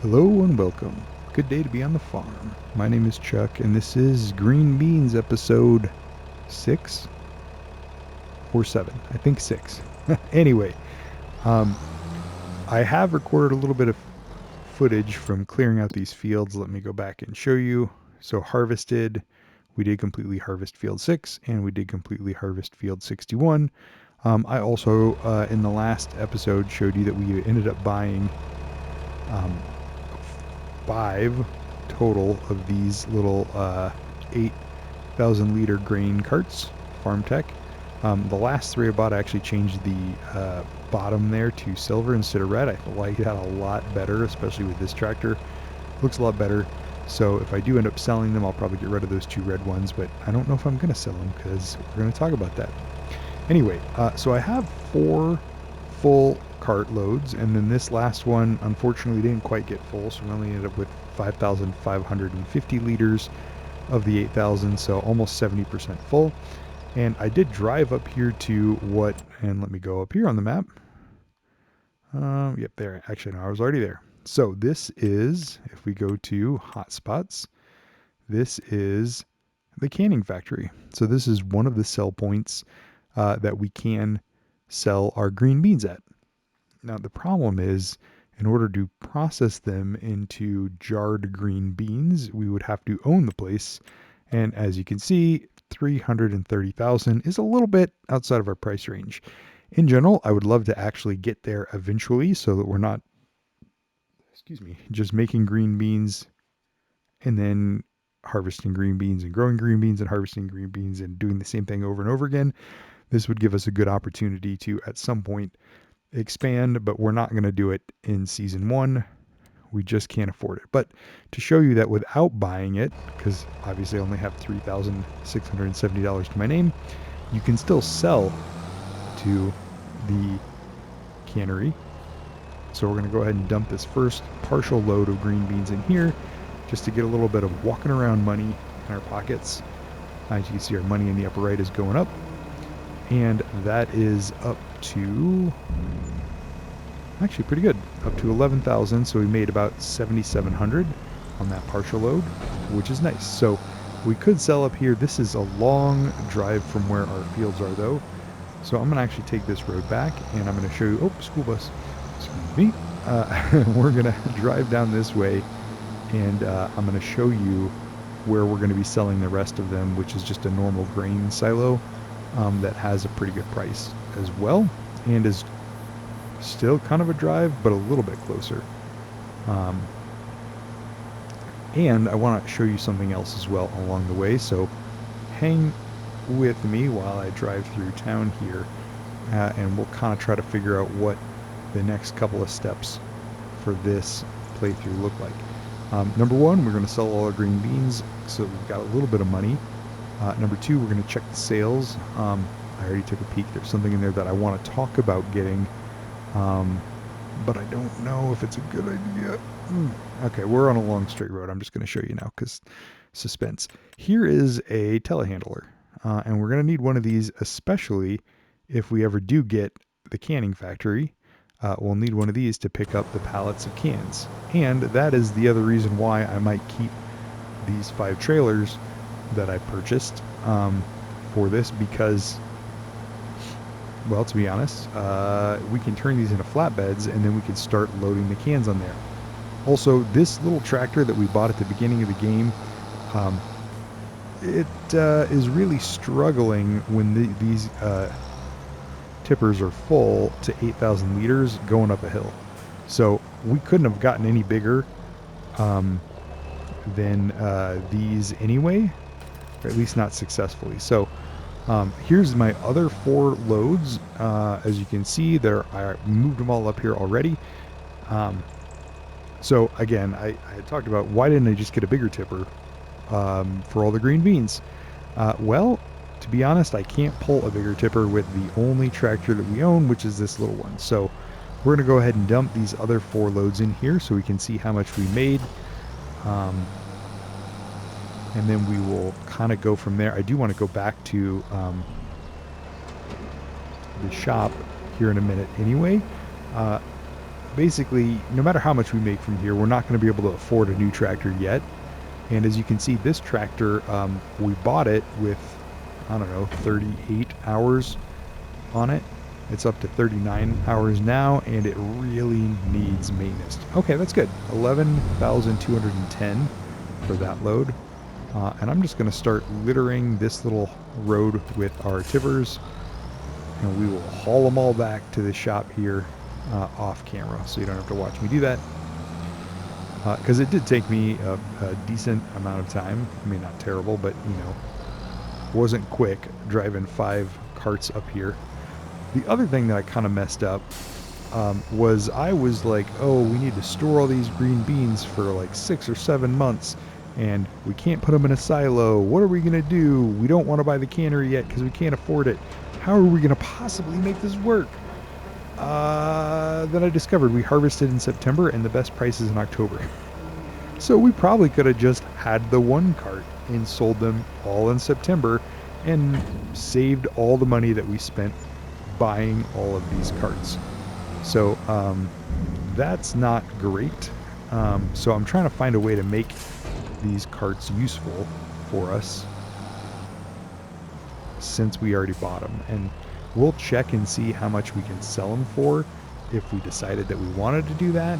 Hello and welcome. Good day to be on the farm. My name is Chuck, and this is Green Beans episode 6 or 7. I think 6. Anyway, um, I have recorded a little bit of footage from clearing out these fields. Let me go back and show you. So, harvested, we did completely harvest field 6, and we did completely harvest field 61. I also, in the last episode, showed you that we ended up buying um, 5 total of these little 8,000 liter grain carts, Farm Tech. The last 3 I bought, I actually changed the bottom there to silver instead of red. I like that a lot better, especially with this tractor. Looks a lot better. So if I do end up selling them, I'll probably get rid of those 2 red ones, but I don't know if I'm going to sell them because we're going to talk about that. Anyway, so I have 4 full cart loads, and then this last one unfortunately didn't quite get full, so we only ended up with 5,550 liters of the 8,000, so almost 70% full. And I did drive up here to and let me go up here on the map. Yep, there. Actually, no, I was already there. So this is, if we go to hotspots, this is the canning factory. So this is one of the sell points that we can sell our green beans at. Now, the problem is, in order to process them into jarred green beans, we would have to own the place. And as you can see, 330,000 is a little bit outside of our price range. In general, I would love to actually get there eventually so that we're not, just making green beans and then harvesting green beans and growing green beans and harvesting green beans and doing the same thing over and over again. This would give us a good opportunity to, at some point, expand, but we're not going to do it in season 1. We just can't afford it. But to show you that without buying it, because obviously I only have $3,670 to my name, you can still sell to the cannery. So we're going to go ahead and dump this first partial load of green beans in here just to get a little bit of walking around money in our pockets. As you can see, our money in the upper right is going up. And that is up to, actually pretty good, up to 11,000. So we made about 7,700 on that partial load, which is nice. So we could sell up here. This is a long drive from where our fields are though. So I'm gonna actually take this road back and I'm gonna show you, oh, school bus, excuse me. We're gonna drive down this way and I'm gonna show you where we're gonna be selling the rest of them, which is just a normal grain silo that has a pretty good price as well and is still kind of a drive, but a little bit closer. And I want to show you something else as well along the way. So hang with me while I drive through town here, and we'll kind of try to figure out what the next couple of steps for this playthrough look like. Number 1, we're going to sell all our green beans so we've got a little bit of money. Number 2, we're going to check the sales. I already took a peek. There's something in there that I want to talk about getting, but I don't know if it's a good idea. Okay, we're on a long straight road. I'm just going to show you now because suspense. Here is a telehandler, and we're going to need one of these, especially if we ever do get the canning factory. We'll need one of these to pick up the pallets of cans. And that is the other reason why I might keep these 5 trailers that I purchased for this, because, well, to be honest, we can turn these into flatbeds and then we can start loading the cans on there. Also, this little tractor that we bought at the beginning of the game, it is really struggling when these tippers are full to 8,000 liters going up a hill. So we couldn't have gotten any bigger than these anyway, or at least not successfully. So here's my other 4 loads. As you can see, I moved them all up here already. So again, I had talked about why didn't I just get a bigger tipper for all the green beans? Well, to be honest, I can't pull a bigger tipper with the only tractor that we own, which is this little one. So we're going to go ahead and dump these other 4 loads in here so we can see how much we made. And then we will kind of go from there. I do want to go back to the shop here in a minute anyway. basically, no matter how much we make from here, we're not going to be able to afford a new tractor yet. And as you can see, this tractor, we bought it with, I don't know, 38 hours on it. It's up to 39 hours now, and it really needs maintenance. Okay, that's good. 11,210 for that load. And I'm just going to start littering this little road with our tippers, and we will haul them all back to the shop here off camera, so you don't have to watch me do that. Because it did take me a decent amount of time. I mean, not terrible, but, you know, wasn't quick driving 5 carts up here. The other thing that I kind of messed up was I was like, oh, we need to store all these green beans for like 6 or 7 months, and we can't put them in a silo. What are we going to do? We don't want to buy the cannery yet because we can't afford it. How are we going to possibly make this work? Then I discovered we harvested in September and the best price is in October. So we probably could have just had the 1 cart and sold them all in September and saved all the money that we spent buying all of these carts. So that's not great. So I'm trying to find a way to make these carts useful for us since we already bought them. And we'll check and see how much we can sell them for if we decided that we wanted to do that,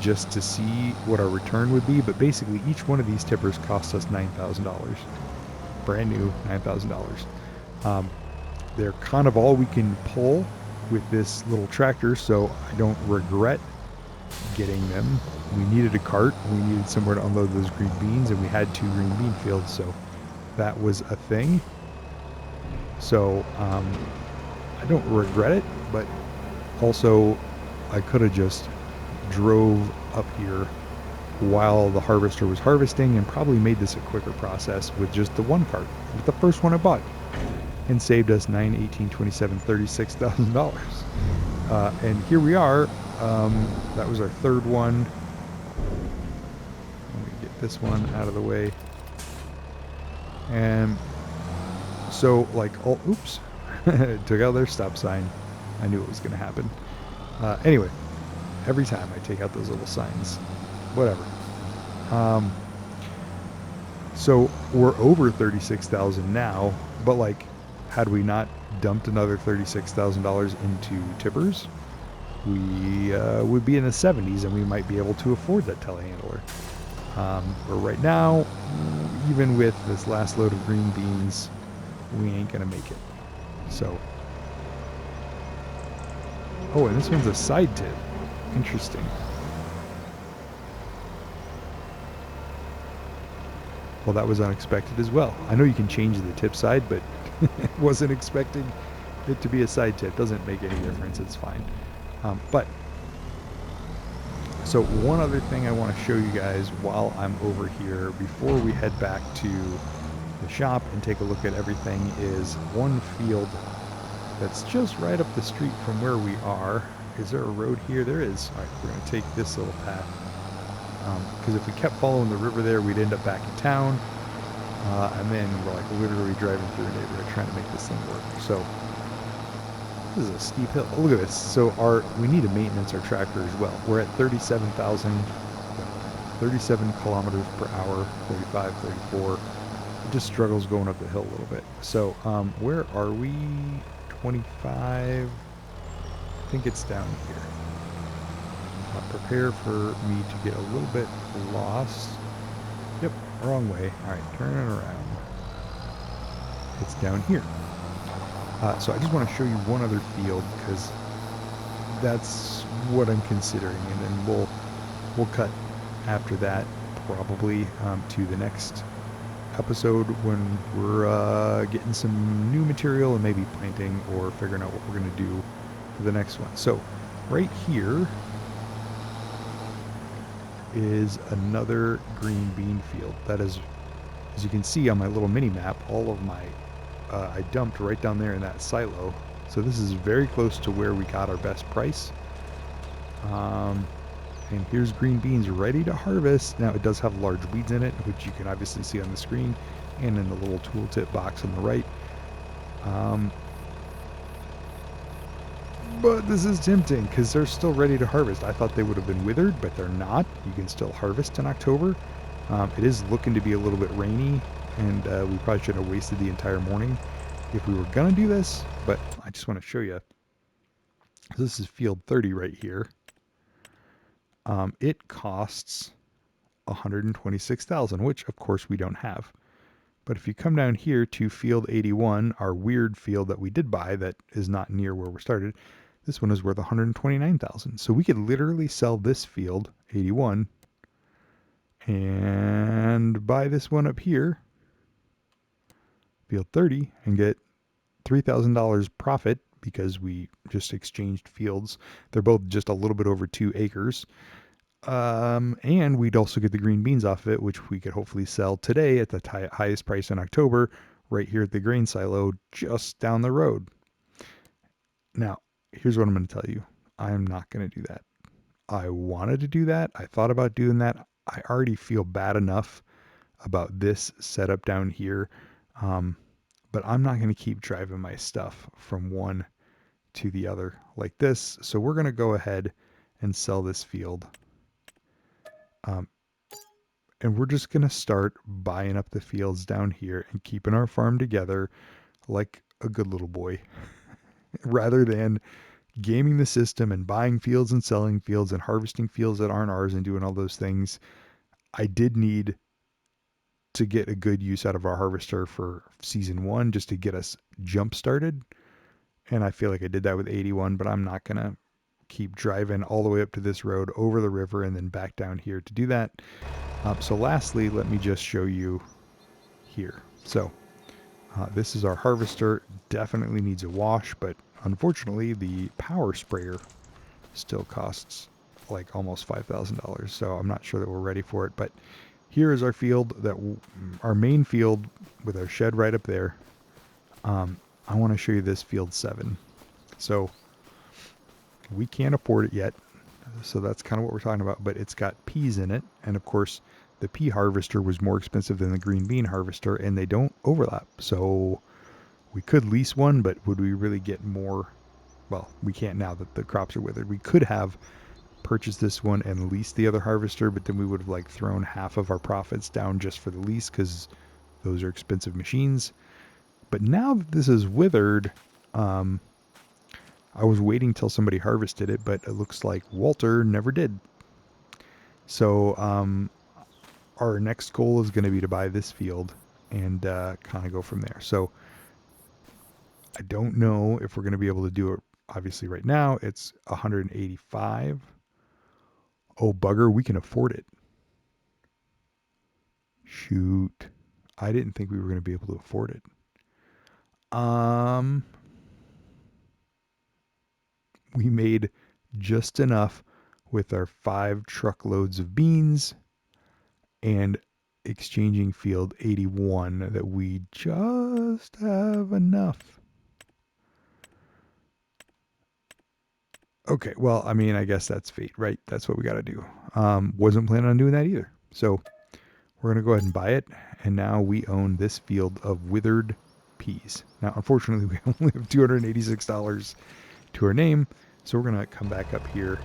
just to see what our return would be. But basically, each one of these tippers cost us $9,000. Brand new, $9,000. They're kind of all we can pull with this little tractor, so I don't regret getting them. We needed a cart, we needed somewhere to unload those green beans, and we had 2 green bean fields, so that was a thing. So I don't regret it, but also I could have just drove up here while the harvester was harvesting and probably made this a quicker process with just the 1 cart, with the first one I bought, and saved us $9, $18, $27, $36,000. And here we are. That was our 3rd one. Let me get this one out of the way. And so, like, oh, oops, took out their stop sign. I knew it was going to happen. Anyway, every time I take out those little signs, whatever. So we're over 36,000 now, but like, had we not dumped another $36,000 into tippers, we would be in the 70s, and we might be able to afford that telehandler. But right now, even with this last load of green beans, we ain't gonna make it. So, oh, and this one's a side tip. Interesting. Well, that was unexpected as well. I know you can change the tip side, but wasn't expecting it to be a side tip. Doesn't make any difference. It's fine. So one other thing I want to show you guys while I'm over here before we head back to the shop and take a look at everything is one field that's just right up the street from where we are. Is there a road here? There is. All right, we're going to take this little path. Because if we kept following the river there, we'd end up back in town. And then we're like literally driving through a neighborhood trying to make this thing work. So this is a steep hill. Oh, look at this. So we need to maintenance our tractor as well. We're at 37 kilometers per hour, 35, 34. It just struggles going up the hill a little bit. So where are we? 25. I think it's down here. Prepare for me to get a little bit lost. Yep, wrong way. All right, turn it around. It's down here. So I just want to show you one other field because that's what I'm considering, and then we'll cut after that probably to the next episode when we're getting some new material and maybe planting or figuring out what we're going to do for the next one. So right here is another green bean field. That is, as you can see on my little mini map, all of my I dumped right down there in that silo. So this is very close to where we got our best price. And here's green beans ready to harvest. Now it does have large weeds in it, which you can obviously see on the screen and in the little tooltip box on the right. But this is tempting because they're still ready to harvest. I thought they would have been withered, but they're not. You can still harvest in October. It is looking to be a little bit rainy, and we probably should have wasted the entire morning if we were going to do this, but I just want to show you. This is field 30 right here. It costs 126,000, which of course we don't have. But if you come down here to field 81, our weird field that we did buy that is not near where we started, this one is worth 129,000. So we could literally sell this field 81 and buy this one up here, field 30, and get $3,000 profit because we just exchanged fields. They're both just a little bit over 2 acres. And we'd also get the green beans off of it, which we could hopefully sell today at the highest price in October, right here at the grain silo just down the road. Now, here's what I'm going to tell you. I'm not going to do that. I wanted to do that. I thought about doing that. I already feel bad enough about this setup down here. But I'm not going to keep driving my stuff from one to the other like this. So we're going to go ahead and sell this field. And we're just going to start buying up the fields down here and keeping our farm together like a good little boy rather than gaming the system and buying fields and selling fields and harvesting fields that aren't ours and doing all those things. I did need to get a good use out of our harvester for season 1 just to get us jump started. And I feel like I did that with 81, but I'm not going to keep driving all the way up to this road over the river and then back down here to do that. So lastly, let me just show you here. So this is our harvester. Definitely needs a wash, but unfortunately the power sprayer still costs like almost $5,000. So I'm not sure that we're ready for it, but here is our field, our main field with our shed right up there. I want to show you this field 7. So we can't afford it yet. So that's kind of what we're talking about, but it's got peas in it. And of course the pea harvester was more expensive than the green bean harvester and they don't overlap. So we could lease one, but would we really get more? Well, we can't now that the crops are withered. We could have purchased this one and leased the other harvester, but then we would have like thrown half of our profits down just for the lease because those are expensive machines. But now that this is withered, I was waiting till somebody harvested it, but it looks like Walter never did. So our next goal is going to be to buy this field and kind of go from there. So I don't know if we're going to be able to do it. Obviously right now it's 185. Oh, bugger, we can afford it. Shoot. I didn't think we were going to be able to afford it. We made just enough with our 5 truckloads of beans and exchanging field 81 that we just have enough. Okay, well, I mean, I guess that's fate, right? That's what we got to do. Wasn't planning on doing that either. So we're going to go ahead and buy it. And now we own this field of withered peas. Now, unfortunately, we only have $286 to our name. So we're going to come back up here.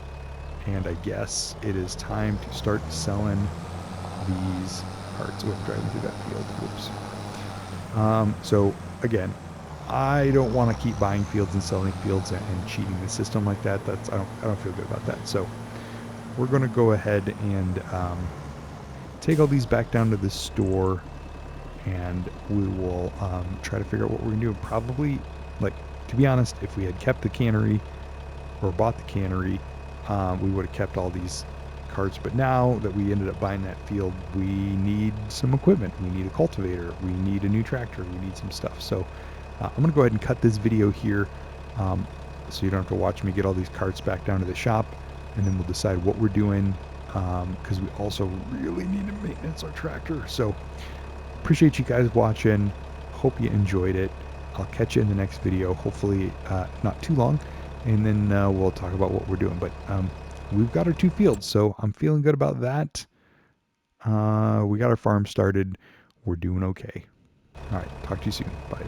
And I guess it is time to start selling these carts. Oh, I'm driving through that field. Whoops. So again, I don't want to keep buying fields and selling fields and cheating the system like that. I don't feel good about that. So we're going to go ahead and take all these back down to the store, and we will try to figure out what we're going to do. Probably, like, to be honest, if we had kept the cannery or bought the cannery, we would have kept all these carts. But now that we ended up buying that field, we need some equipment. We need a cultivator. We need a new tractor. We need some stuff. So I'm going to go ahead and cut this video here so you don't have to watch me get all these carts back down to the shop, and then we'll decide what we're doing because we also really need to maintenance our tractor. So appreciate you guys watching. Hope you enjoyed it. I'll catch you in the next video, hopefully not too long, and then we'll talk about what we're doing. But we've got our 2 fields, so I'm feeling good about that. We got our farm started. We're doing okay. All right, talk to you soon. Bye.